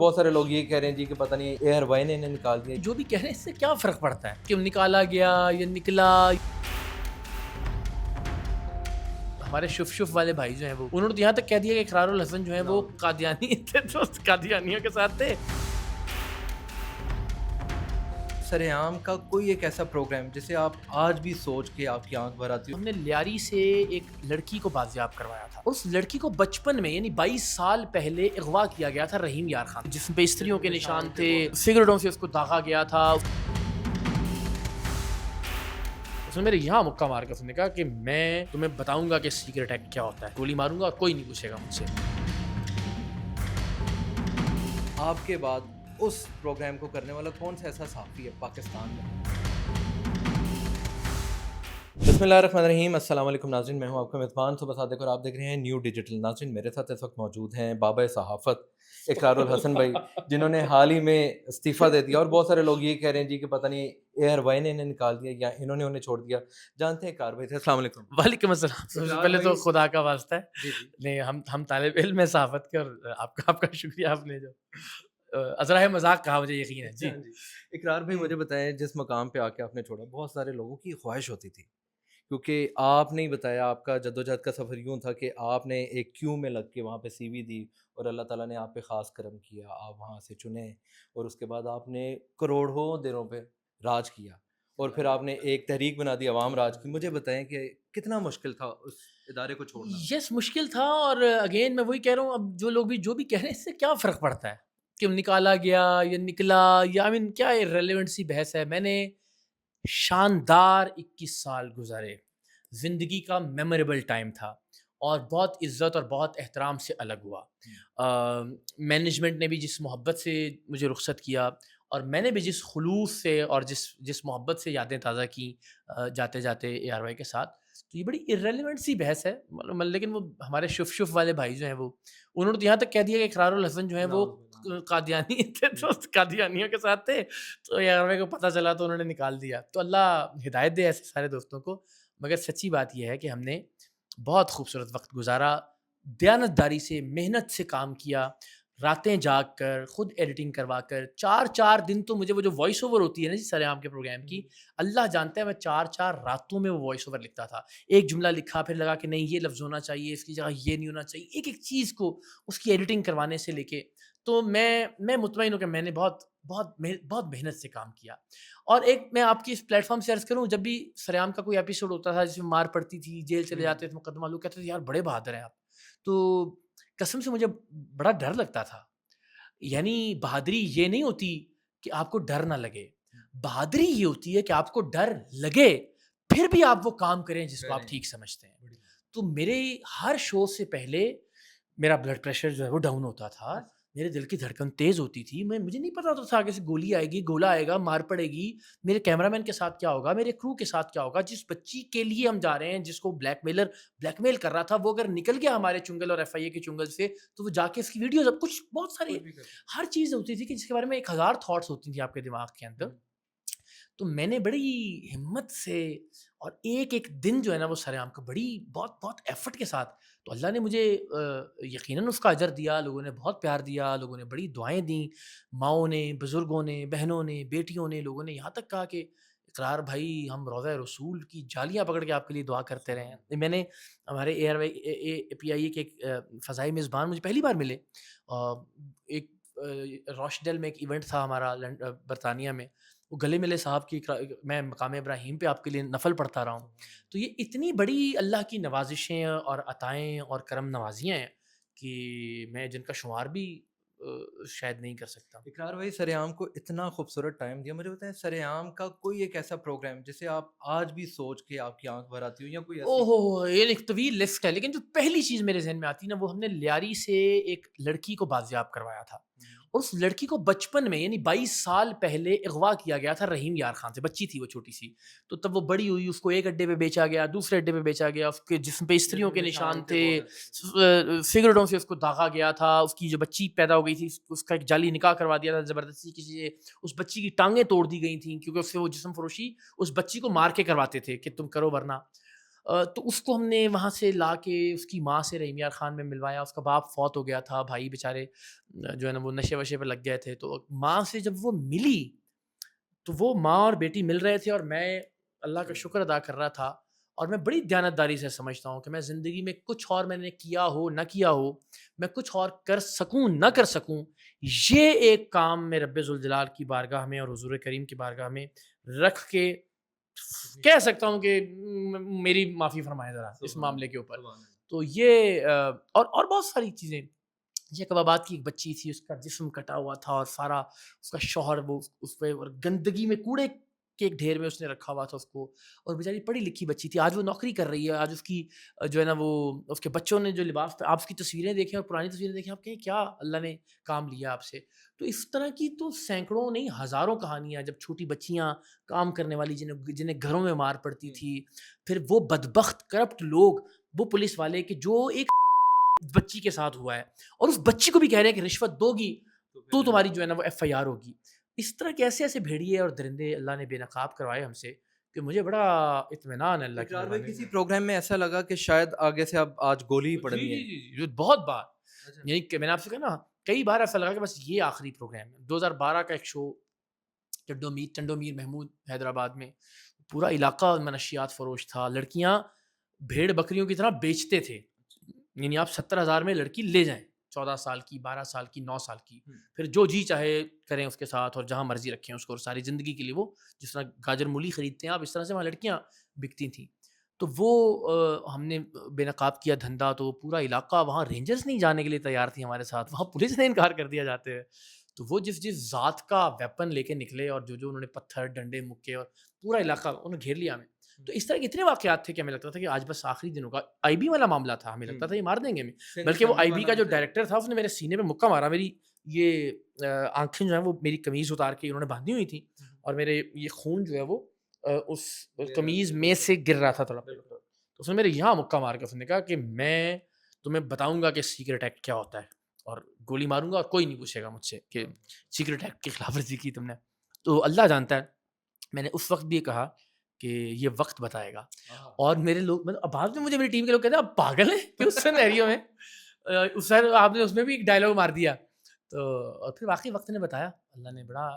بہت سارے لوگ یہ کہہ رہے ہیں جی کہ پتہ نہیں اے آر وائی نے انہیں نکال دیا. جو بھی کہہ رہے ہیں اس سے کیا فرق پڑتا ہے کہ نکالا گیا یا نکلا. ہمارے شف شف والے بھائی جو ہیں وہ انہوں نے یہاں تک کہہ دیا کہ اقرار الحسن جو ہیں وہ قادیانی تھے تو قادیانیوں کے ساتھ تھے. سرعام کا کوئی ایک ایسا پروگرام جسے آپ آج بھی سوچ کے آپ کی آنکھ بھر آتی ہو. ہم نے لیاری سے ایک لڑکی کو بازیاب کروایا تھا. اس لڑکی کو بچپن میں یعنی 22 سال پہلے اغوا کیا گیا تھا رحیم یار خان, جسم پہ استریوں کے نشان تھے, سگریٹوں سے اس کو داغا گیا تھا. اس نے میرے یہاں مکہ مار کے اس نے کہا کہ میں تمہیں بتاؤں گا کہ سیکریٹ ایکٹ کیا ہوتا ہے, گولی ماروں گا اور کوئی نہیں پوچھے گا مجھ سے. آپ کے بعد اس پروگرام کو کرنے والا کون سا ایسا صحافی ہے پاکستان میں؟ بسم اللہ الرحمن الرحیم. السلام علیکم ناظرین, میں ہوں آپ کا میزبان صبح صادق اور آپ دیکھ رہے ہیں نیو ڈیجیٹل. ناظرین, میرے ساتھ اس وقت موجود ہیں بابا صحافت اقرار الحسن بھائی, جنہوں نے حال ہی میں استعفیٰ دے دیا, اور بہت سارے لوگ یہ کہہ رہے ہیں جی کہ پتہ نہیں اے آر وائی نے انہیں نکال دیا یا انہوں نے انہیں چھوڑ دیا. جانتے ہیں اقرار بھائی سے. السلام علیکم. وعلیکم السلام. سب سے پہلے تو خدا کا واسطہ ہے, جی جی نہیں ہم طالب علم ہیں صحافت کے, اور آپ کا شکریہ, آپ نے جو ازرائے مذاق کہا مجھے یقین ہے. جی اقرار بھائی, مجھے بتائیں جس مقام پہ آ کے آپ نے چھوڑا, بہت سارے لوگوں کی خواہش ہوتی تھی, کیونکہ آپ نے بتایا آپ کا جدوجہد کا سفر یوں تھا کہ آپ نے ایک کیو میں لگ کے وہاں پہ سی وی دی, اور اللہ تعالیٰ نے آپ پہ خاص کرم کیا, آپ وہاں سے چنے, اور اس کے بعد آپ نے کروڑوں دنوں پہ راج کیا, اور پھر آپ نے ایک تحریک بنا دی, عوام راج کی. مجھے بتائیں کہ کتنا مشکل تھا اس ادارے کو چھوڑنا؟ یس, مشکل تھا. اور اگین میں وہی کہہ رہا ہوں, اب جو بھی کہہ رہے ہیں اس سے کیا فرق پڑتا ہے کہ نکالا گیا یا نکلا, یا کیا ریلیونٹ سی بحث ہے. میں نے شاندار 21 سال گزارے, زندگی کا میموریبل ٹائم تھا, اور بہت عزت اور بہت احترام سے الگ ہوا. مینجمنٹ نے بھی جس محبت سے مجھے رخصت کیا, اور میں نے بھی جس خلوص سے اور جس محبت سے یادیں تازہ کی جاتے جاتے اے آر وائی کے ساتھ. تو یہ بڑی ارریلیونٹ سی بحث ہے, لیکن وہ ہمارے شف شف والے بھائی جو ہیں وہ انہوں نے یہاں تک کہہ دیا کہ اقرار الحسن جو ہیں وہ قادیانی تھے تو قادیانیوں کے ساتھ تھے, تو اے آر وائی کو پتہ چلا تو انہوں نے نکال دیا. تو اللہ ہدایت دے ایسے سارے دوستوں کو. مگر سچی بات یہ ہے کہ ہم نے بہت خوبصورت وقت گزارا, دیانت داری سے, محنت سے کام کیا, راتیں جاگ کر, خود ایڈیٹنگ کروا کر, 4 دن تو مجھے وہ جو وائس اوور ہوتی ہے نا جی سرعام کے پروگرام کی, اللہ جانتا ہے میں 4 راتوں میں وہ وائس اوور لکھتا تھا. ایک جملہ لکھا, پھر لگا کہ نہیں یہ لفظ ہونا چاہیے, اس کی جگہ یہ نہیں ہونا چاہیے, ایک چیز کو اس کی ایڈیٹنگ کروانے سے لے کے. تو میں مطمئن ہوں کہ میں نے بہت بہت بہت محنت سے کام کیا. اور ایک میں آپ کی اس پلیٹ فارم سے عرض کروں, جب بھی سرعام کا کوئی ایپیسوڈ ہوتا تھا جس میں مار پڑتی تھی, جیل چلے جاتے تھے مقدمہ, لوگ کہتے تھے یار بڑے بہادر ہیں آپ. تو قسم سے مجھے بڑا ڈر لگتا تھا. یعنی بہادری یہ نہیں ہوتی کہ آپ کو ڈر نہ لگے, بہادری یہ ہوتی ہے کہ آپ کو ڈر لگے پھر بھی آپ وہ کام کریں جس کو آپ ٹھیک سمجھتے ہیں. تو میرے ہر شو سے پہلے میرا بلڈ پریشر جو ہے وہ ڈاؤن ہوتا تھا, میرے دل کی دھڑکن تیز ہوتی تھی, مجھے نہیں پتا ہوتا تھا آگے سے گولی آئے گی, گولا آئے گا, مار پڑے گی, میرے کیمرہ مین کے ساتھ کیا ہوگا, میرے کرو کے ساتھ کیا ہوگا. جس بچی کے لیے ہم جا رہے ہیں, جس کو بلیک میل کر رہا تھا, وہ اگر نکل گیا ہمارے چنگل اور ایف آئی اے کے چنگل سے, تو وہ جا کے اس کی ویڈیوز, اب کچھ بہت سارے ہر چیز ہوتی تھی کہ جس کے بارے میں 1000 تھاٹس ہوتی تھی آپ کے دماغ کے اندر. تو میں نے بڑی ہمت سے اور ایک دن جو ہے نا وہ سرعام کا بڑی بہت ایفرٹ کے ساتھ, تو اللہ نے مجھے یقیناً اس کا اجر دیا. لوگوں نے بہت پیار دیا, لوگوں نے بڑی دعائیں دیں, ماؤں نے, بزرگوں نے, بہنوں نے, بیٹیوں نے. لوگوں نے یہاں تک کہا کہ اقرار بھائی ہم روضہ رسول کی جالیاں پکڑ کے آپ کے لیے دعا کرتے رہے ہیں. میں نے ہمارے اے آر وائی پی آئی اے کے ایک فضائی میزبان مجھے پہلی بار ملے, ایک روشڈیل میں ایک ایونٹ تھا ہمارا برطانیہ میں, وہ گلے ملے صاحب کی, میں مقام ابراہیم پہ آپ کے لیے نفل پڑھتا رہا ہوں. تو یہ اتنی بڑی اللہ کی نوازشیں اور عطائیں اور کرم نوازیاں ہیں کہ میں جن کا شمار بھی شاید نہیں کر سکتا. اقرار بھائی, سرعام کو اتنا خوبصورت ٹائم دیا, مجھے بتائیں سرعام کا کوئی ایک ایسا پروگرام جسے آپ آج بھی سوچ کے آپ کی آنکھ بھر آتی ہو, یا کوئی ایسی؟ اوہ یہ ایک طویل لسٹ ہے, لیکن جو پہلی چیز میرے ذہن میں آتی نا, وہ ہم نے لیاری سے ایک لڑکی کو بازیاب کروایا تھا. اور اس لڑکی کو بچپن میں یعنی 22 سال پہلے اغوا کیا گیا تھا رحیم یار خان سے. بچی تھی وہ چھوٹی سی, تو تب وہ بڑی ہوئی, اس کو ایک اڈے پہ بیچا گیا, دوسرے اڈے پہ بیچا گیا, اس کے جسم پہ استریوں کے نشان تھے, سگریٹوں سے اس کو داغا گیا تھا. اس کی جو بچی پیدا ہو گئی تھی اس کا ایک جعلی نکاح کروا دیا تھا زبردستی کسی سے. اس بچی کی ٹانگیں توڑ دی گئی تھیں کیونکہ اس سے وہ جسم فروشی اس بچی کو مار کے کرواتے تھے کہ تم کرو ورنہ. تو اس کو ہم نے وہاں سے لا کے اس کی ماں سے رحیم یار خان میں ملوایا. اس کا باپ فوت ہو گیا تھا, بھائی بیچارے جو ہے نا وہ نشے وشے پہ لگ گئے تھے. تو ماں سے جب وہ ملی تو وہ ماں اور بیٹی مل رہے تھے, اور میں اللہ کا شکر ادا کر رہا تھا. اور میں بڑی دیانتداری سے سمجھتا ہوں کہ میں زندگی میں کچھ اور میں نے کیا ہو نہ کیا ہو, میں کچھ اور کر سکوں نہ کر سکوں, یہ ایک کام میں رب ذوالجلال کی بارگاہ میں اور حضور کریم کی بارگاہ میں رکھ کے کہہ سکتا ہوں کہ میری معافی فرمائے ذرا اس معاملے کے اوپر. تو یہ اور بہت ساری چیزیں. جیک آباد کی ایک بچی تھی, اس کا جسم کٹا ہوا تھا اور سارا اس کا شوہر وہ اس پہ گندگی میں کوڑے کے ایک ڈھیر میں اس نے رکھا ہوا تھا اس کو, اور بیچاری پڑھی لکھی بچی تھی. آج وہ نوکری کر رہی ہے, آج اس کی جو ہے نا وہ اس کے بچوں نے جو لباس پہ, آپ اس کی تصویریں دیکھیں اور پرانی تصویریں دیکھیں, آپ کہیں کیا اللہ نے کام لیا آپ سے. تو اس طرح کی تو سینکڑوں نہیں ہزاروں کہانیاں, جب چھوٹی بچیاں کام کرنے والی جنہیں گھروں میں مار پڑتی تھی, پھر وہ بدبخت کرپٹ لوگ, وہ پولیس والے کہ جو ایک بچی کے ساتھ ہوا ہے اور اس بچی کو بھی کہہ رہے ہیں کہ رشوت دو گی تو تمہاری جو ہے نا وہ ایف آئی آر ہوگی. اس طرح کے ایسے ایسے بھیڑیے اور درندے اللہ نے بے نقاب کروائے ہم سے کہ مجھے بڑا اطمینان ہے اللہ کی اقرار بھائی مہربانی کسی میں. پروگرام میں ایسا لگا کہ شاید آگے سے اب آج گولی ہی پڑنی ہے؟ جی بہت بار, یعنی کہ میں نے آپ سے کہا نا کئی بار ایسا لگا کہ بس یہ آخری پروگرام ہے. 2012 کا ایک شو چنڈو میر محمود حیدرآباد میں, پورا علاقہ منشیات فروش تھا, لڑکیاں بھیڑ بکریوں کی طرح بیچتے تھے. یعنی آپ 70,000 میں لڑکی لے جائیں, 14 سال کی, 12 سال کی, 9 سال کی, پھر جو جی چاہے کریں اس کے ساتھ اور جہاں مرضی رکھیں اس کو, اور ساری زندگی کے لیے وہ جس طرح گاجر مولی خریدتے ہیں آپ, اس طرح سے وہاں لڑکیاں بکتی تھیں. تو وہ ہم نے بے نقاب کیا دھندا, تو پورا علاقہ, وہاں رینجرز نہیں جانے کے لیے تیار تھی ہمارے ساتھ, وہاں پولیس نے انکار کر دیا جاتے ہیں. تو وہ جس ذات کا ویپن لے کے نکلے, اور جو انہوں نے پتھر ڈنڈے مکے, اور پورا علاقہ انہوں نے گھیر لیا ہمیں. تو اس طرح کے اتنے واقعات تھے کہ ہمیں لگتا تھا کہ آج بس آخری دنوں کا. آئی بی والا معاملہ تھا, ہمیں لگتا تھا یہ مار دیں گے ہمیں, بلکہ وہ آئی بی کا جو ڈائریکٹر تھا اس نے میرے سینے پہ مکہ مارا. میری یہ آنکھیں جو ہیں وہ میری قمیض اتار کے انہوں نے باندھی ہوئی تھیں, اور میرے یہ خون جو ہے وہ اس قمیض میں سے گر رہا تھا تھوڑا. تو اس نے میرے یہاں مکہ مار کے اس نے کہا کہ میں تمہیں بتاؤں گا کہ سیکرٹ ایکٹ کیا ہوتا ہے, اور گولی ماروں گا اور کوئی نہیں پوچھے گا مجھ سے کہ سیکرٹ ایکٹ کی خلاف ورزی کی تم نے. تو اللہ جانتا ہے, میں نے اس وقت بھی یہ کہا کہ یہ وقت بتائے گا. اور میرے لوگ بعد میں مجھے میری ٹیم کے لوگ کہتے ہیں آپ پاگل ہیں کہ اس سینیریو میں اس آپ نے اس میں بھی ایک ڈائلاگ مار دیا. تو اور پھر واقعی وقت نے بتایا, اللہ نے بڑا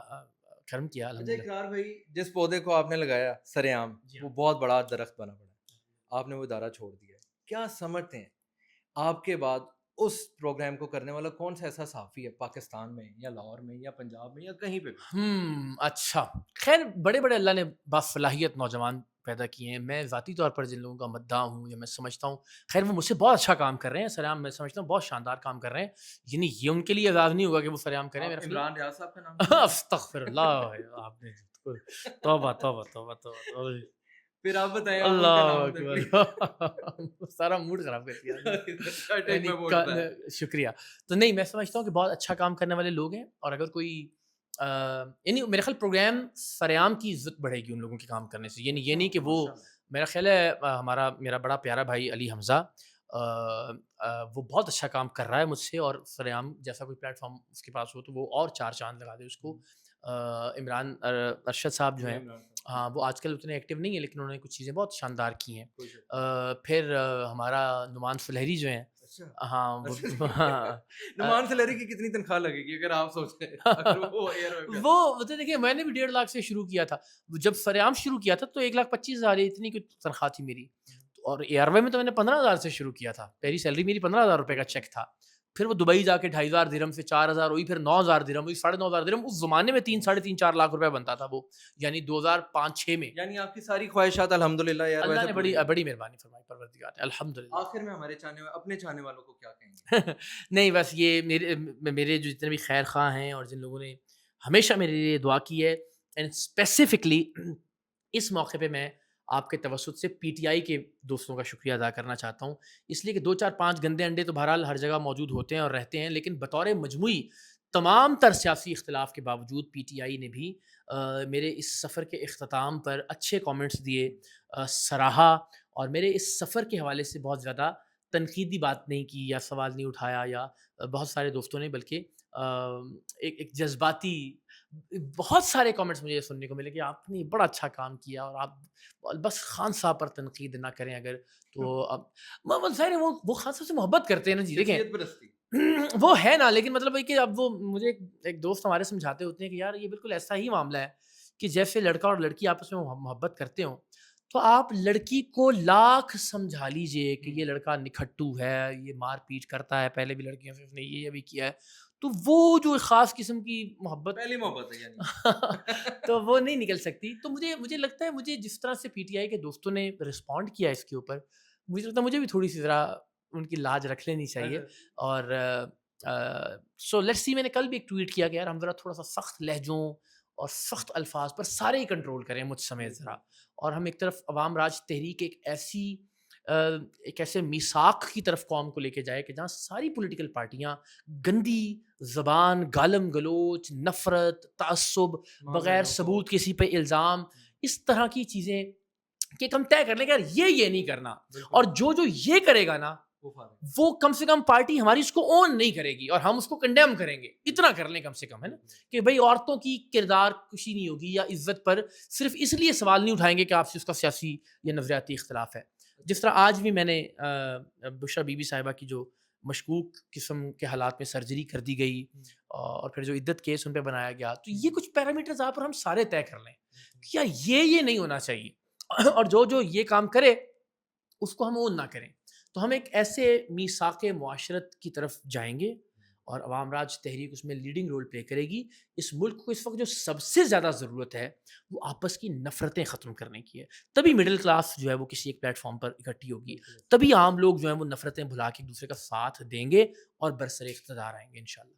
کرم کیا الحمدللہ. اقرار بھائی جس پودے کو آپ نے لگایا سر عام, وہ بہت بڑا درخت بنا پڑا, آپ نے وہ ادارہ چھوڑ دیا ہے. کیا سمجھتے ہیں آپ کے بعد اس پروگرام کو کرنے والا کون سا ایسا صحافی ہے پاکستان میں یا لاہور میں یا پنجاب میں یا کہیں پہ بھی؟ اچھا, خیر بڑے بڑے اللہ نے باصلاحیت نوجوان پیدا کیے ہیں. میں ذاتی طور پر جن لوگوں کا مداح ہوں یا میں سمجھتا ہوں خیر وہ مجھ سے بہت اچھا کام کر رہے ہیں, سلام میں سمجھتا ہوں بہت شاندار کام کر رہے ہیں. یعنی یہ ان کے لیے اعزاز نہیں ہوگا کہ وہ سلام کریں. میرا عمران ریاض صاحب کا نام استغفر اللہ, آپ نے توبہ توبہ توبہ توبہ. پھر آپ بتائیں اللہ اکبر, سارا موڈ خراب کر دیا. شکریہ. تو نہیں, میں سمجھتا ہوں کہ بہت اچھا کام کرنے والے لوگ ہیں, اور اگر کوئی یعنی میرا خیال پروگرام سریام کی عزت بڑھے گی ان لوگوں کے کام کرنے سے. یعنی یہ نہیں کہ وہ, میرا خیال ہے میرا بڑا پیارا بھائی علی حمزہ وہ بہت اچھا کام کر رہا ہے مجھ سے, اور سریام جیسا کوئی پلیٹ فارم اس کے پاس ہو تو وہ اور 4 چاند لگا دے اس کو. عمران ارشد صاحب جو ہیں, ہاں وہ آج کل اتنے ایکٹیو نہیں ہیں لیکن انہوں نے کچھ چیزیں بہت شاندار کی ہیں. پھر ہمارا نعمان فلہری جو ہیں, ہاں نعمان فلہری کی کتنی تنخواہ لگے گی اگر آپ سوچیں؟ وہ دیکھیں میں نے بھی 1.5 لاکھ سے شروع کیا تھا. جب سریام شروع کیا تھا تو 1,25,000 اتنی کوئی تنخواہ تھی میری, اور اے آر وائی میں تو میں نے 15,000 سے شروع کیا تھا. پہلی سیلری میری 15,000 روپے کا چیک تھا. پھر وہ دبئی جا کے 2,500 درہم سے 4,000 ہوئی, پھر 9,000 درہم ہوئی, 9,500 درہم. اس زمانے میں 3-3.5-4 لاکھ روپے بنتا تھا وہ, یعنی 2005-6 میں. یعنی آپ کی ساری خواہشات الحمدللہ یار اللہ نے بڑی مہربانی فرمائی پروردگار نے الحمدللہ. آخر میں ہمارے اپنے چاہنے والوں کو کیا کہیں گے؟ نہیں بس یہ میرے جو جتنے بھی خیر خواہ ہیں اور جن لوگوں نے ہمیشہ میرے لیے دعا کی ہے, اینڈ اسپیسیفکلی اس موقع پہ میں آپ کے توسط سے پی ٹی آئی کے دوستوں کا شکریہ ادا کرنا چاہتا ہوں, اس لیے کہ 2-4-5 گندے انڈے تو بہرحال ہر جگہ موجود ہوتے ہیں اور رہتے ہیں, لیکن بطور مجموعی تمام تر سیاسی اختلاف کے باوجود پی ٹی آئی نے بھی میرے اس سفر کے اختتام پر اچھے کامنٹس دیے, سراہا, اور میرے اس سفر کے حوالے سے بہت زیادہ تنقیدی بات نہیں کی یا سوال نہیں اٹھایا, یا بہت سارے دوستوں نے بلکہ ایک جذباتی بہت سارے کامنٹس مجھے سننے کو ملے کہ آپ نے بڑا اچھا کام کیا اور آپ بس خان صاحب پر تنقید نہ کریں اگر تو اب ظاہر ہے وہ خان صاحب سے محبت کرتے ہیں نا جی. دیکھیں شخصیت پرستی. وہ ہے نا, لیکن مطلب ہے کہ اب وہ مجھے ایک دوست ہمارے سمجھاتے ہوتے ہیں کہ یار یہ بالکل ایسا ہی معاملہ ہے کہ جیسے لڑکا اور لڑکی آپس میں محبت کرتے ہوں تو آپ لڑکی کو لاکھ سمجھا لیجئے کہ یہ لڑکا نکھٹو ہے, یہ مار پیٹ کرتا ہے, پہلے بھی لڑکیوں سے اس نے یہ بھی کیا ہے, تو وہ جو خاص قسم کی محبت پہلی محبت ہے یعنی. تو وہ نہیں نکل سکتی. تو مجھے لگتا ہے مجھے جس طرح سے پی ٹی آئی کے دوستوں نے رسپونڈ کیا اس کے اوپر, مجھے لگتا ہے مجھے بھی تھوڑی سی ذرا ان کی لاج رکھ لینی چاہیے. اور سو لیٹس سی, میں نے کل بھی ایک ٹویٹ کیا کہ یار ہم ذرا تھوڑا سا سخت لہجوں اور سخت الفاظ پر سارے ہی کنٹرول کریں مجھ سمیت ذرا, اور ہم ایک طرف عوام راج تحریک ایک ایسے میثاق کی طرف قوم کو لے کے جائے کہ جہاں ساری پولیٹیکل پارٹیاں گندی زبان, گالم گلوچ, نفرت, تعصب, بغیر ثبوت کسی پہ الزام, اس طرح کی چیزیں کہ ہم طے کر لیں کہ یار یہ نہیں کرنا, اور جو یہ کرے گا نا وہ کم سے کم پارٹی ہماری اس کو اون نہیں کرے گی اور ہم اس کو کنڈیم کریں گے, اتنا کر لیں کم سے کم, ہے نا, کہ بھئی عورتوں کی کردار کشی نہیں ہوگی یا عزت پر صرف اس لیے سوال نہیں اٹھائیں گے کہ آپ سے اس کا سیاسی یا نظریاتی اختلاف ہے. جس طرح آج بھی میں نے بشرا بی بی صاحبہ کی جو مشکوک قسم کے حالات میں سرجری کر دی گئی اور پھر جو عدت کیس ان پہ بنایا گیا, تو یہ کچھ پیرامیٹرز آپ اور ہم سارے طے کر لیں کہ یہ نہیں ہونا چاہیے, اور جو یہ کام کرے اس کو ہم اون نہ کریں. تو ہم ایک ایسے میثاق معاشرت کی طرف جائیں گے اور عوام راج تحریک اس میں لیڈنگ رول پلے کرے گی. اس ملک کو اس وقت جو سب سے زیادہ ضرورت ہے وہ آپس کی نفرتیں ختم کرنے کی ہے. تبھی مڈل کلاس جو ہے وہ کسی ایک پلیٹ فارم پر اکٹھی ہوگی, تبھی عام لوگ جو ہیں وہ نفرتیں بھلا کے ایک دوسرے کا ساتھ دیں گے اور برسر اقتدار آئیں گے انشاءاللہ.